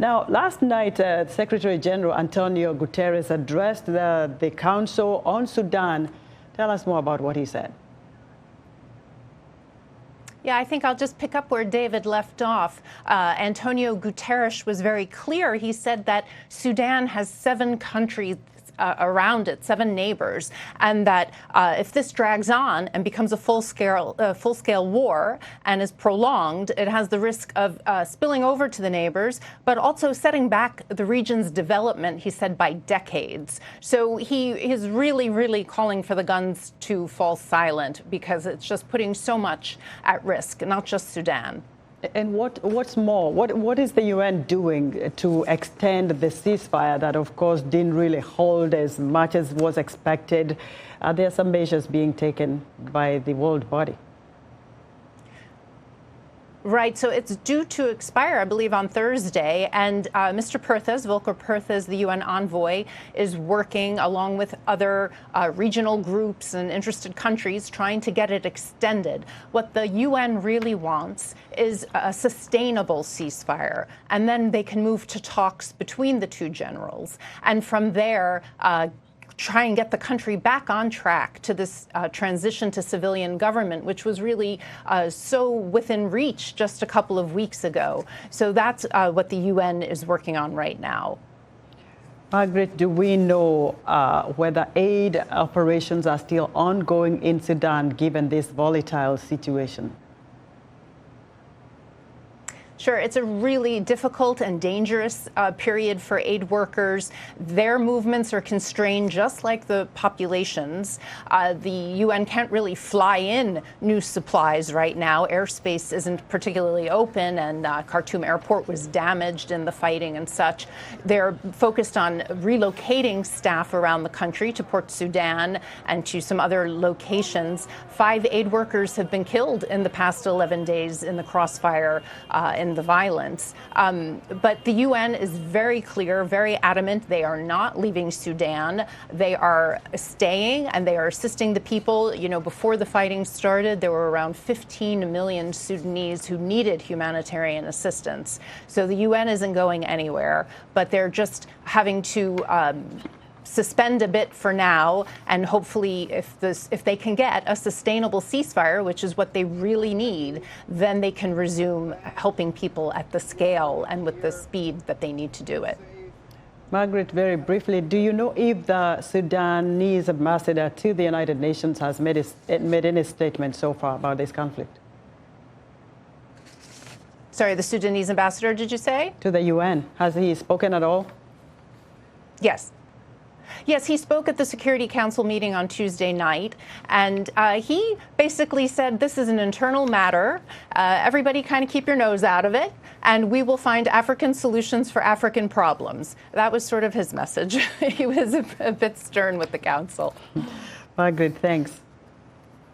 Now, last night, Secretary General Antonio Guterres addressed the Council on Sudan. Tell us more about what he said. Yeah, I think I'll just pick up where David left off. Antonio Guterres was very clear. He said that Sudan has 7 countries around it, 7 neighbors, and that if this drags on and becomes a full-scale war and is prolonged, it has the risk of spilling over to the neighbors, but also setting back the region's development, he said, by decades. So he is really, really calling for the guns to fall silent because it's just putting so much at risk, not just Sudan. And what's more, what is the UN doing to extend the ceasefire that, of course, didn't really hold as much as was expected? There are some measures being taken by the world body. Right, so it's due to expire, I believe, on Thursday, and Mr. Perthes, Volker Perthes, the UN envoy, is working along with other regional groups and interested countries trying to get it extended. What the UN really wants is a sustainable ceasefire, and then they can move to talks between the 2 generals, and from there, try and get the country back on track to this transition to civilian government, which was really so within reach just a couple of weeks ago. So that's what the UN is working on right now. Margaret, do we know whether aid operations are still ongoing in Sudan given this volatile situation? Sure, it's a really difficult and dangerous period for aid workers. Their movements are constrained just like the populations. The UN can't really fly in new supplies right now. Airspace isn't particularly open, and Khartoum airport was damaged in the fighting and such. They're focused on relocating staff around the country to Port Sudan and to some other locations. 5 aid workers have been killed in the past 11 days in the crossfire in the violence. But the UN is very clear, very adamant. They are not leaving Sudan. They are staying and they are assisting the people. You know, before the fighting started, there were around 15 million Sudanese who needed humanitarian assistance. So the UN isn't going anywhere, but they're just having to suspend a bit for now, and hopefully if they can get a sustainable ceasefire, which is what they really need, then they can resume helping people at the scale and with the speed that they need to do it. Margaret, very briefly, do you know if the Sudanese ambassador to the United Nations has made any statement so far about this conflict? Sorry, the Sudanese ambassador, did you say? To the UN. Has he spoken at all? Yes. Yes, he spoke at the Security Council meeting on Tuesday night, and he basically said this is an internal matter. Everybody kind of keep your nose out of it, and we will find African solutions for African problems. That was sort of his message. He was a bit stern with the Council. Margaret, thanks.